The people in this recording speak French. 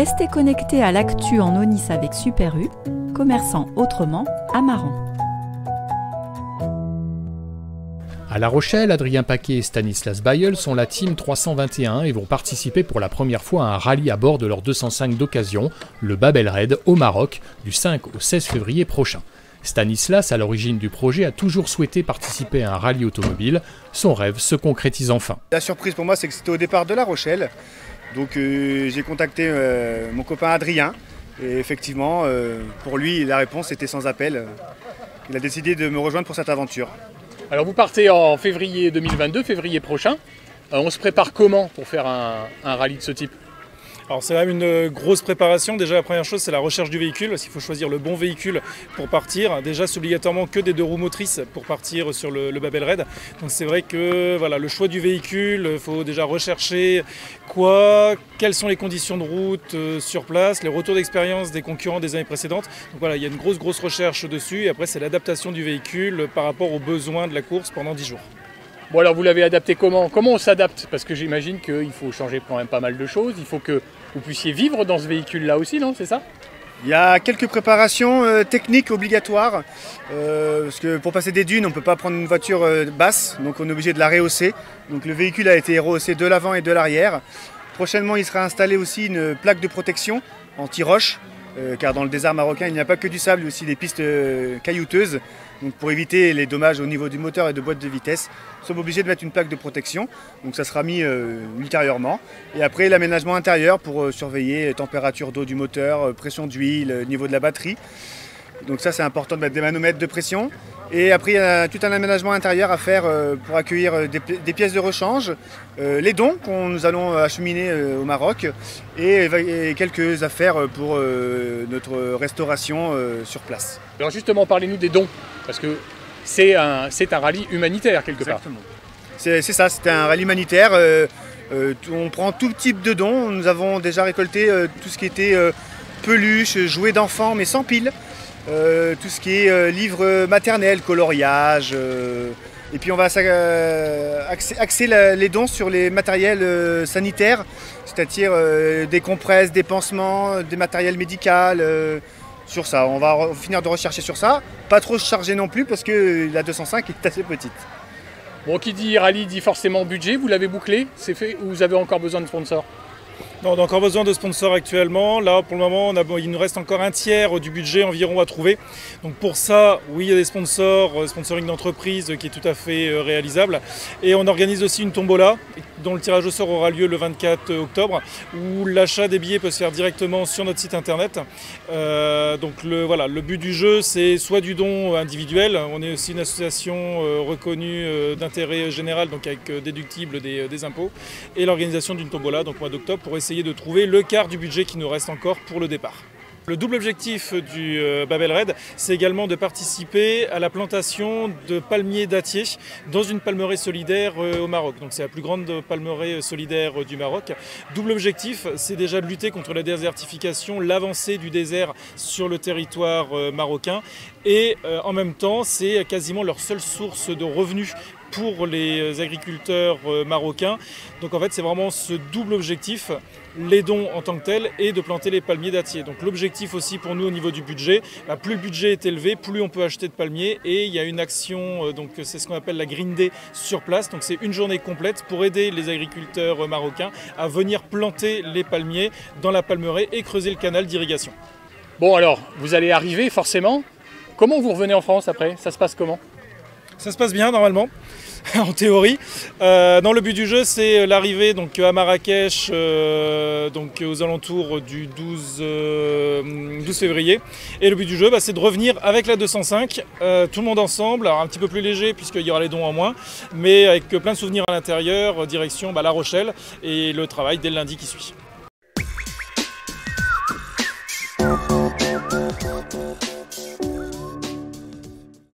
Restez connectés à l'actu en Onis avec Super U, commerçant autrement à Maran. À La Rochelle, Adrien Paquet et Stanislas Bayeul sont la team 321 et vont participer pour la première fois à un rallye à bord de leur 205 d'occasion, le Babel Raid au Maroc, du 5 au 16 février prochain. Stanislas, à l'origine du projet, a toujours souhaité participer à un rallye automobile. Son rêve se concrétise enfin. La surprise pour moi, c'est que c'était au départ de La Rochelle. Donc j'ai contacté mon copain Adrien. Et effectivement, pour lui, la réponse était sans appel. Il a décidé de me rejoindre pour cette aventure. Alors vous partez en février 2022, février prochain. On se prépare comment pour faire un rallye de ce type ? Alors c'est même une grosse préparation. Déjà la première chose c'est la recherche du véhicule, parce qu'il faut choisir le bon véhicule pour partir. Déjà c'est obligatoirement que des 2 roues motrices pour partir sur le Babel Raid. Donc c'est vrai que voilà, le choix du véhicule, il faut déjà rechercher quelles sont les conditions de route sur place, les retours d'expérience des concurrents des années précédentes. Donc voilà, il y a une grosse recherche dessus et après c'est l'adaptation du véhicule par rapport aux besoins de la course pendant 10 jours. Bon alors vous l'avez adapté comment ? Comment on s'adapte ? Parce que j'imagine qu'il faut changer quand même pas mal de choses. Il faut que vous puissiez vivre dans ce véhicule-là aussi, non ? C'est ça ? Il y a quelques préparations techniques obligatoires. Parce que pour passer des dunes, on ne peut pas prendre une voiture basse, donc on est obligé de la rehausser. Donc le véhicule a été rehaussé de l'avant et de l'arrière. Prochainement, il sera installé aussi une plaque de protection anti-roche. Car dans le désert marocain, il n'y a pas que du sable, il y a aussi des pistes caillouteuses. Donc pour éviter les dommages au niveau du moteur et de boîte de vitesse, nous sommes obligés de mettre une plaque de protection. Donc ça sera mis ultérieurement. Et après l'aménagement intérieur pour surveiller température d'eau du moteur, pression d'huile, niveau de la batterie. Donc ça c'est important de mettre des manomètres de pression. Et après il y a tout un aménagement intérieur à faire pour accueillir des pièces de rechange, les dons qu'on nous allons acheminer au Maroc et quelques affaires pour notre restauration sur place. Alors justement, parlez-nous des dons, parce que c'est un rallye humanitaire quelque part. Exactement. C'est ça, c'est un rallye humanitaire. On prend tout type de dons. Nous avons déjà récolté tout ce qui était peluche, jouets d'enfants mais sans pile. Tout ce qui est livres maternels, coloriage. Et puis on va axer les dons sur les matériels sanitaires, c'est-à-dire des compresses, des pansements, des matériels médicaux. Sur ça, on va finir de rechercher sur ça. Pas trop chargé non plus parce que la 205 est assez petite. Bon, qui dit rallye dit forcément budget. Vous l'avez bouclé, c'est fait, ou vous avez encore besoin de sponsors ? Non, on a encore besoin de sponsors actuellement. Là, pour le moment, il nous reste encore un tiers du budget environ à trouver. Donc pour ça, oui, il y a des sponsors, sponsoring d'entreprise qui est tout à fait réalisable. Et on organise aussi une tombola dont le tirage au sort aura lieu le 24 octobre, où l'achat des billets peut se faire directement sur notre site internet. Donc le but du jeu, c'est soit du don individuel. On est aussi une association reconnue d'intérêt général, donc avec déductible des impôts, et l'organisation d'une tombola, donc mois d'octobre, pour essayer de trouver le quart du budget qui nous reste encore pour le départ. Le double objectif du Babel Raid, c'est également de participer à la plantation de palmiers dattiers dans une palmeraie solidaire au Maroc. Donc c'est la plus grande palmeraie solidaire du Maroc. Double objectif, c'est déjà de lutter contre la désertification, l'avancée du désert sur le territoire marocain. Et en même temps, c'est quasiment leur seule source de revenus pour les agriculteurs marocains. Donc en fait c'est vraiment ce double objectif, les dons en tant que tels et de planter les palmiers dattiers. Donc l'objectif aussi pour nous au niveau du budget, plus le budget est élevé, plus on peut acheter de palmiers, et il y a une action, donc c'est ce qu'on appelle la Green Day sur place, donc c'est une journée complète pour aider les agriculteurs marocains à venir planter les palmiers dans la palmeraie et creuser le canal d'irrigation. Bon alors, vous allez arriver forcément. Comment vous revenez en France après ? Ça se passe comment ? Ça se passe bien normalement, en théorie. Le but du jeu, c'est l'arrivée donc à Marrakech donc aux alentours du 12 février. Et le but du jeu, c'est de revenir avec la 205, tout le monde ensemble, alors un petit peu plus léger puisqu'il y aura les dons en moins, mais avec plein de souvenirs à l'intérieur, direction La Rochelle, et le travail dès le lundi qui suit.